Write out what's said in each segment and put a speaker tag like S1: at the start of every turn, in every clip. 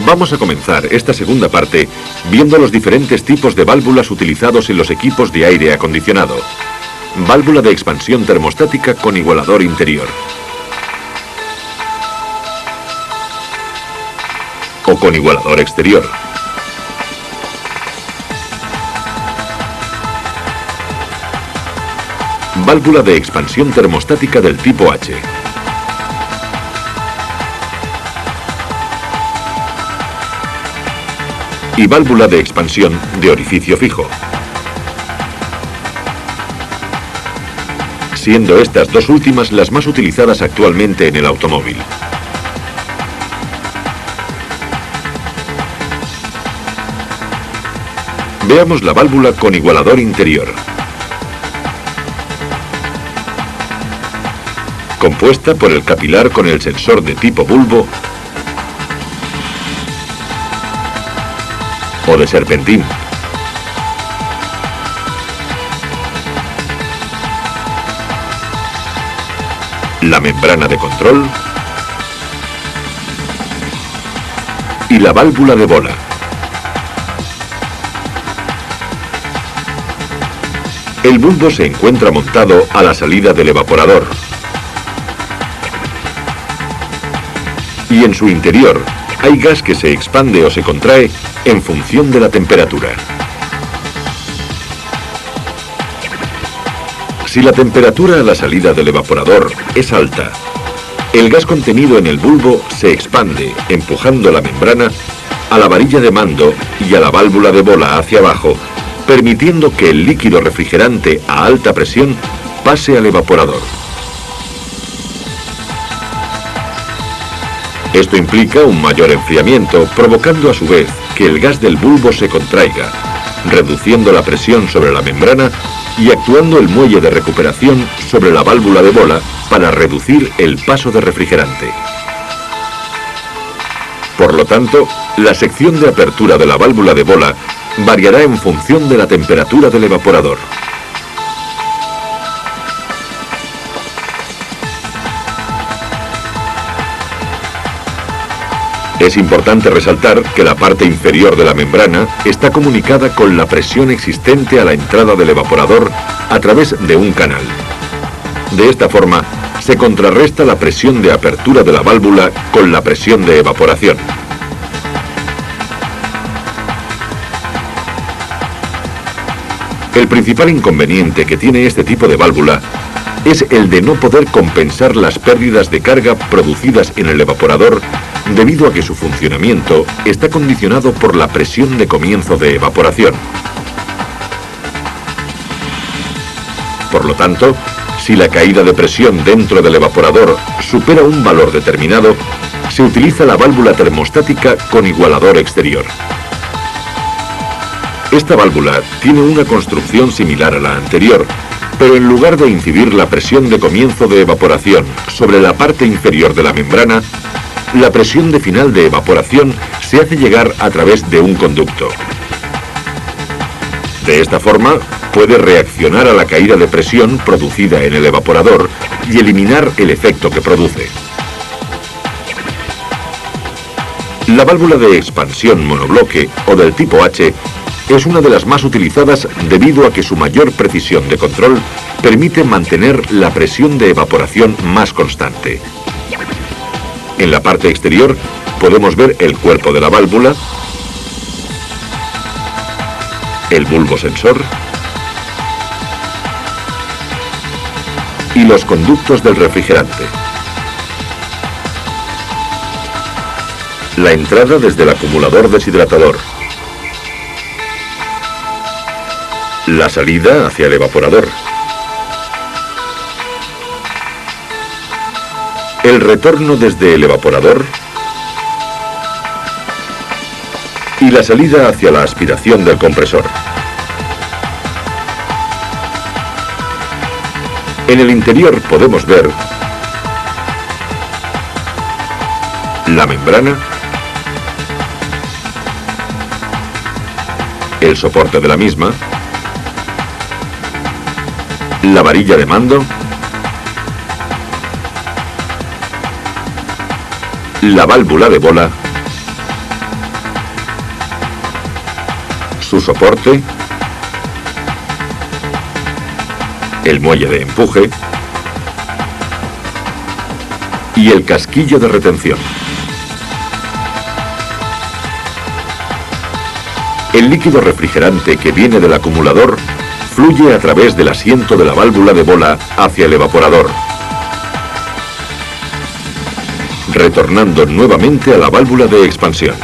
S1: Vamos a comenzar esta segunda parte viendo los diferentes tipos de válvulas utilizados en los equipos de aire acondicionado. Válvula de expansión termostática con igualador interior. O con igualador exterior. Válvula de expansión termostática del tipo H. Y válvula de expansión de orificio fijo. Siendo estas dos últimas las más utilizadas actualmente en el automóvil. Veamos la válvula con igualador interior. Compuesta por el capilar con el sensor de tipo bulbo o de serpentín. La membrana de control y la válvula de bola. El bulbo se encuentra montado a la salida del evaporador y en su interior hay gas que se expande o se contrae en función de la temperatura. Si la temperatura a la salida del evaporador es alta, el gas contenido en el bulbo se expande, empujando la membrana a la varilla de mando y a la válvula de bola hacia abajo, permitiendo que el líquido refrigerante a alta presión pase al evaporador. Esto implica un mayor enfriamiento, provocando a su vez que el gas del bulbo se contraiga, reduciendo la presión sobre la membrana y actuando el muelle de recuperación sobre la válvula de bola para reducir el paso de refrigerante. Por lo tanto, la sección de apertura de la válvula de bola variará en función de la temperatura del evaporador. Es importante resaltar que la parte inferior de la membrana está comunicada con la presión existente a la entrada del evaporador a través de un canal. De esta forma, se contrarresta la presión de apertura de la válvula con la presión de evaporación. El principal inconveniente que tiene este tipo de válvula es el de no poder compensar las pérdidas de carga producidas en el evaporador debido a que su funcionamiento está condicionado por la presión de comienzo de evaporación. Por lo tanto, si la caída de presión dentro del evaporador supera un valor determinado, se utiliza la válvula termostática con igualador exterior. Esta válvula tiene una construcción similar a la anterior, pero en lugar de incidir la presión de comienzo de evaporación sobre la parte inferior de la membrana, la presión de final de evaporación se hace llegar a través de un conducto. De esta forma, puede reaccionar a la caída de presión producida en el evaporador y eliminar el efecto que produce. La válvula de expansión monobloque o del tipo H es una de las más utilizadas debido a que su mayor precisión de control permite mantener la presión de evaporación más constante. En la parte exterior podemos ver el cuerpo de la válvula, el bulbo sensor y los conductos del refrigerante. La entrada desde el acumulador deshidratador. La salida hacia el evaporador. El retorno desde el evaporador. Y la salida hacia la aspiración del compresor. En el interior podemos ver la membrana, el soporte de la misma, la varilla de mando, la válvula de bola su soporte, el muelle de empuje y el casquillo de retención. El líquido refrigerante que viene del acumulador fluye a través del asiento de la válvula de bola hacia el evaporador, retornando nuevamente a la válvula de expansión.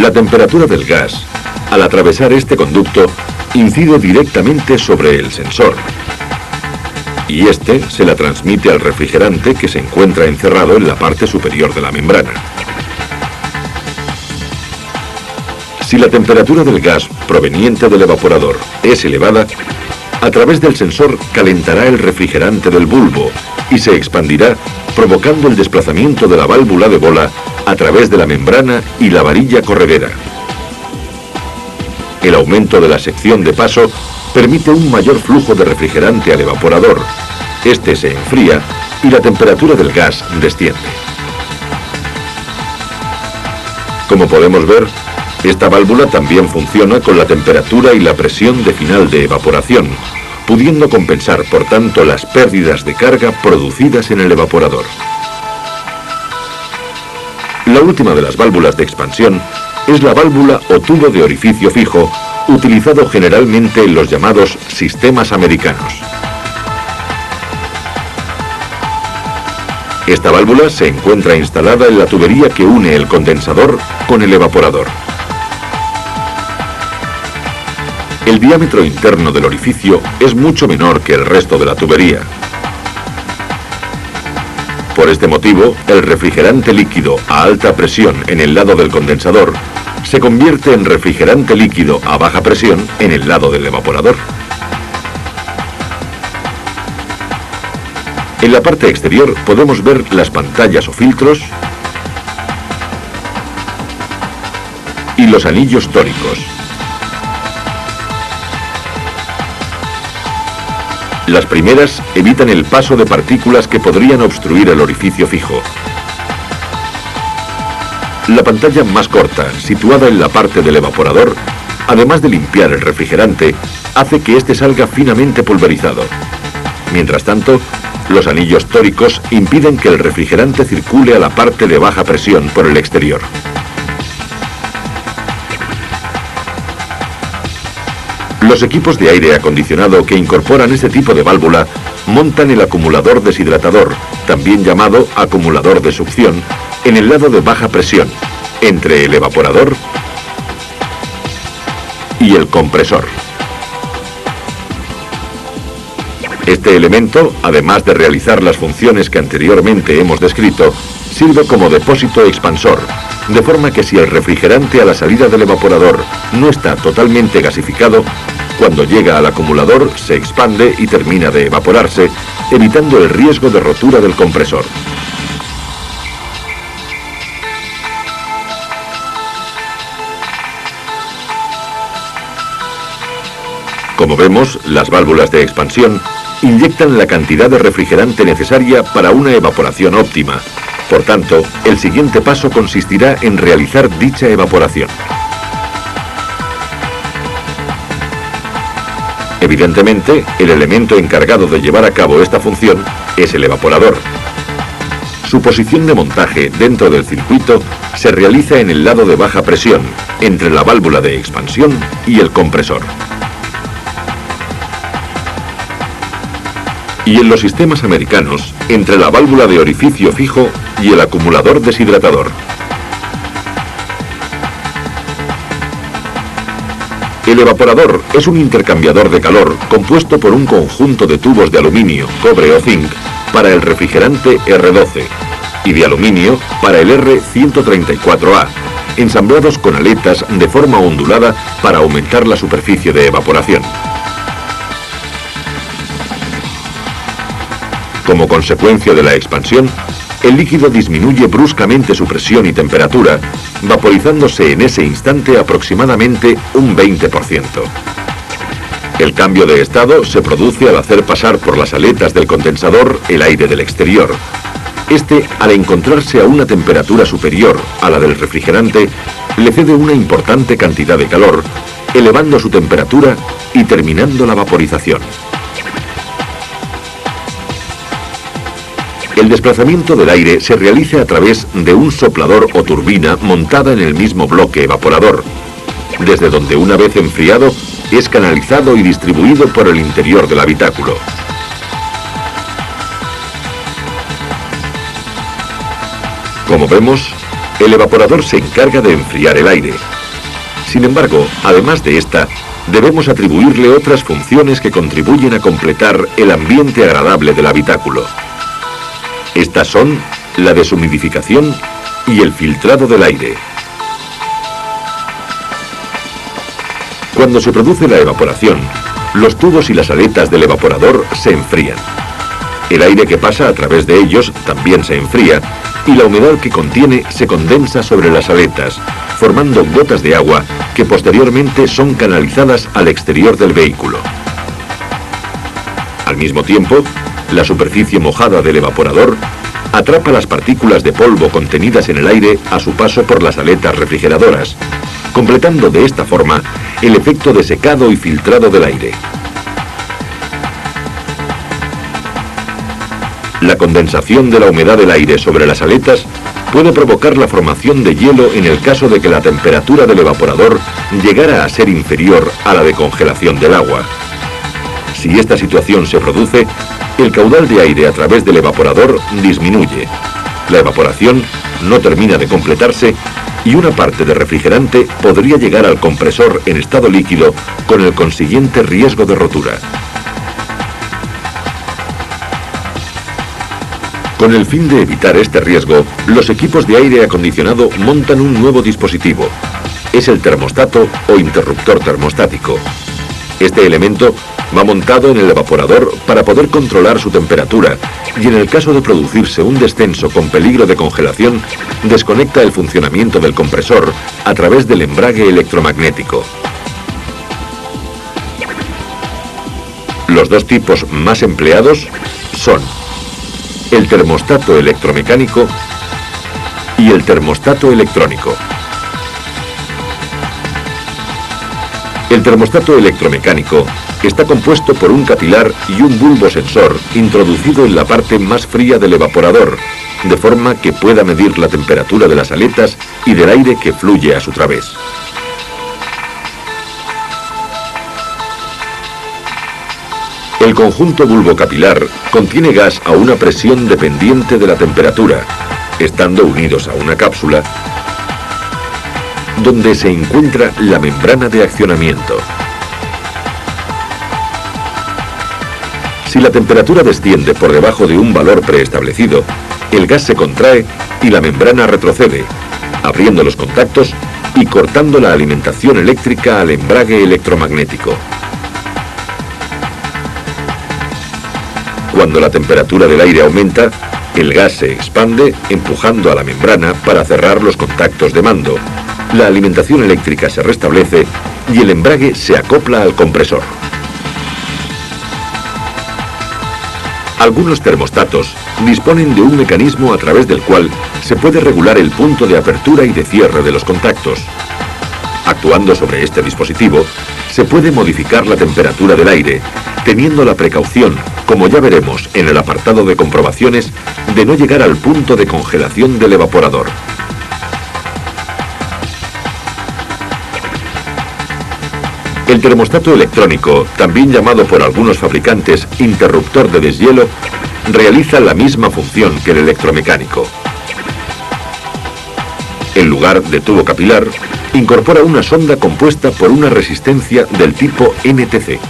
S1: La temperatura del gas, al atravesar este conducto, incide directamente sobre el sensor, y este se la transmite al refrigerante que se encuentra encerrado en la parte superior de la membrana. Si la temperatura del gas proveniente del evaporador es elevada, a través del sensor calentará el refrigerante del bulbo y se expandirá, provocando el desplazamiento de la válvula de bola a través de la membrana y la varilla corredera. El aumento de la sección de paso permite un mayor flujo de refrigerante al evaporador. Este se enfría y la temperatura del gas desciende. Como podemos ver, esta válvula también funciona con la temperatura y la presión de final de evaporación, pudiendo compensar, por tanto, las pérdidas de carga producidas en el evaporador. La última de las válvulas de expansión es la válvula o tubo de orificio fijo, utilizado generalmente en los llamados sistemas americanos. Esta válvula se encuentra instalada en la tubería que une el condensador con el evaporador. El diámetro interno del orificio es mucho menor que el resto de la tubería. Por este motivo, el refrigerante líquido a alta presión en el lado del condensador se convierte en refrigerante líquido a baja presión en el lado del evaporador. En la parte exterior podemos ver las pantallas o filtros y los anillos tóricos. Las primeras evitan el paso de partículas que podrían obstruir el orificio fijo. La pantalla más corta, situada en la parte del evaporador, además de limpiar el refrigerante, hace que éste salga finamente pulverizado. Mientras tanto, los anillos tóricos impiden que el refrigerante circule a la parte de baja presión por el exterior. Los equipos de aire acondicionado que incorporan este tipo de válvula montan el acumulador deshidratador, también llamado acumulador de succión, en el lado de baja presión, entre el evaporador y el compresor. Este elemento, además de realizar las funciones que anteriormente hemos descrito, sirve como depósito expansor, de forma que si el refrigerante a la salida del evaporador no está totalmente gasificado, cuando llega al acumulador se expande y termina de evaporarse, evitando el riesgo de rotura del compresor. Como vemos, las válvulas de expansión inyectan la cantidad de refrigerante necesaria para una evaporación óptima. Por tanto, el siguiente paso consistirá en realizar dicha evaporación. Evidentemente, el elemento encargado de llevar a cabo esta función es el evaporador. Su posición de montaje dentro del circuito se realiza en el lado de baja presión, entre la válvula de expansión y el compresor. Y en los sistemas americanos, entre la válvula de orificio fijo y el acumulador deshidratador. El evaporador es un intercambiador de calor compuesto por un conjunto de tubos de aluminio, cobre o zinc para el refrigerante R12 y de aluminio para el R134A, ensamblados con aletas de forma ondulada para aumentar la superficie de evaporación. Como consecuencia de la expansión, el líquido disminuye bruscamente su presión y temperatura, vaporizándose en ese instante aproximadamente un 20%. El cambio de estado se produce al hacer pasar por las aletas del condensador el aire del exterior, Este, al encontrarse a una temperatura superior a la del refrigerante, le cede una importante cantidad de calor, elevando su temperatura y terminando la vaporización. El desplazamiento del aire se realiza a través de un soplador o turbina montada en el mismo bloque evaporador, desde donde, una vez enfriado, es canalizado y distribuido por el interior del habitáculo. Como vemos, el evaporador se encarga de enfriar el aire. Sin embargo, además de esta, debemos atribuirle otras funciones que contribuyen a completar el ambiente agradable del habitáculo. Estas son la deshumidificación y el filtrado del aire. Cuando se produce la evaporación, los tubos y las aletas del evaporador se enfrían. El aire que pasa a través de ellos también se enfría y la humedad que contiene se condensa sobre las aletas, formando gotas de agua que posteriormente son canalizadas al exterior del vehículo. Al mismo tiempo, la superficie mojada del evaporador atrapa las partículas de polvo contenidas en el aire a su paso por las aletas refrigeradoras, completando de esta forma el efecto de secado y filtrado del aire. La condensación de la humedad del aire sobre las aletas puede provocar la formación de hielo en el caso de que la temperatura del evaporador llegara a ser inferior a la de congelación del agua. Si esta situación se produce, el caudal de aire a través del evaporador disminuye. La evaporación no termina de completarse y una parte de refrigerante podría llegar al compresor en estado líquido con el consiguiente riesgo de rotura. Con el fin de evitar este riesgo, los equipos de aire acondicionado montan un nuevo dispositivo. Es el termostato o interruptor termostático. Este elemento va montado en el evaporador para poder controlar su temperatura y, en el caso de producirse un descenso con peligro de congelación, desconecta el funcionamiento del compresor a través del embrague electromagnético. Los dos tipos más empleados son el termostato electromecánico y el termostato electrónico. El termostato electromecánico está compuesto por un capilar y un bulbo sensor introducido en la parte más fría del evaporador, de forma que pueda medir la temperatura de las aletas y del aire que fluye a su través. El conjunto bulbocapilar contiene gas a una presión dependiente de la temperatura, estando unidos a una cápsula donde se encuentra la membrana de accionamiento. Si la temperatura desciende por debajo de un valor preestablecido, el gas se contrae y la membrana retrocede, abriendo los contactos y cortando la alimentación eléctrica al embrague electromagnético. Cuando la temperatura del aire aumenta, el gas se expande empujando a la membrana para cerrar los contactos de mando. La alimentación eléctrica se restablece y el embrague se acopla al compresor. Algunos termostatos disponen de un mecanismo a través del cual se puede regular el punto de apertura y de cierre de los contactos. Actuando sobre este dispositivo, se puede modificar la temperatura del aire, teniendo la precaución, como ya veremos en el apartado de comprobaciones, de no llegar al punto de congelación del evaporador. El termostato electrónico, también llamado por algunos fabricantes interruptor de deshielo, realiza la misma función que el electromecánico. En lugar de tubo capilar, incorpora una sonda compuesta por una resistencia del tipo NTC.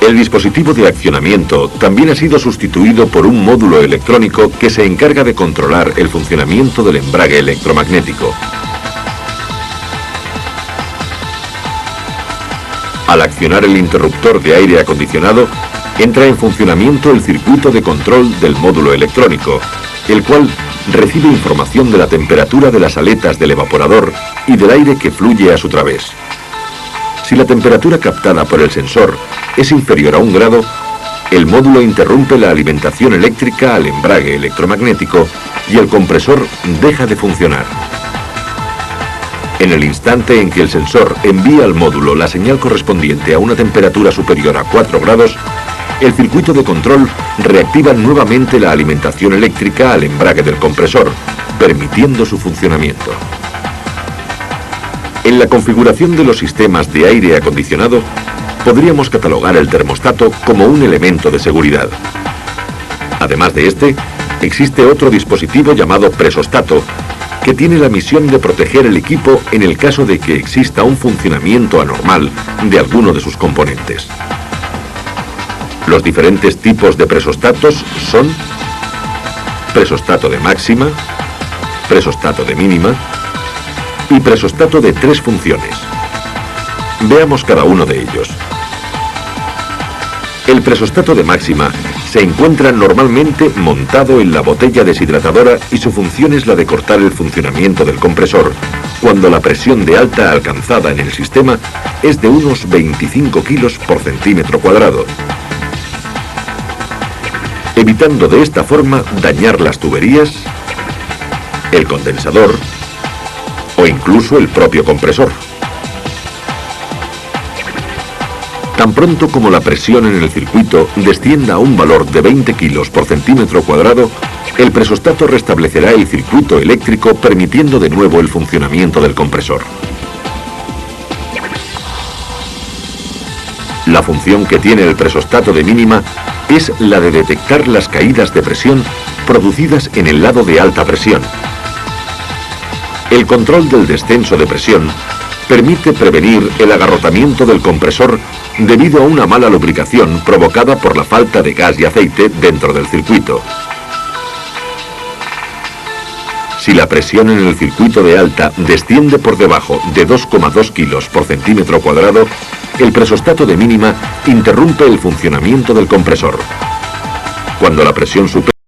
S1: El dispositivo de accionamiento también ha sido sustituido por un módulo electrónico que se encarga de controlar el funcionamiento del embrague electromagnético. Al accionar el interruptor de aire acondicionado, entra en funcionamiento el circuito de control del módulo electrónico, el cual recibe información de la temperatura de las aletas del evaporador y del aire que fluye a su través. Si la temperatura captada por el sensor es inferior a 1 grado, el módulo interrumpe la alimentación eléctrica al embrague electromagnético y el compresor deja de funcionar. En el instante en que el sensor envía al módulo la señal correspondiente a una temperatura superior a 4 grados, el circuito de control reactiva nuevamente la alimentación eléctrica al embrague del compresor, permitiendo su funcionamiento. En la configuración de los sistemas de aire acondicionado, podríamos catalogar el termostato como un elemento de seguridad. Además de este, existe otro dispositivo llamado presostato, que tiene la misión de proteger el equipo en el caso de que exista un funcionamiento anormal de alguno de sus componentes. Los diferentes tipos de presostatos son presostato de máxima, presostato de mínima y presostato de 3 funciones. Veamos cada uno de ellos. El presostato de máxima se encuentra normalmente montado en la botella deshidratadora y su función es la de cortar el funcionamiento del compresor cuando la presión de alta alcanzada en el sistema es de unos 25 kilos por centímetro cuadrado, evitando de esta forma dañar las tuberías, el condensador o incluso el propio compresor. Tan pronto como la presión en el circuito descienda a un valor de 20 kilos por centímetro cuadrado, el presostato restablecerá el circuito eléctrico permitiendo de nuevo el funcionamiento del compresor. La función que tiene el presostato de mínima es la de detectar las caídas de presión producidas en el lado de alta presión. El control del descenso de presión permite prevenir el agarrotamiento del compresor debido a una mala lubricación provocada por la falta de gas y aceite dentro del circuito. Si la presión en el circuito de alta desciende por debajo de 2,2 kilos por centímetro cuadrado, el presostato de mínima interrumpe el funcionamiento del compresor. Cuando la presión supera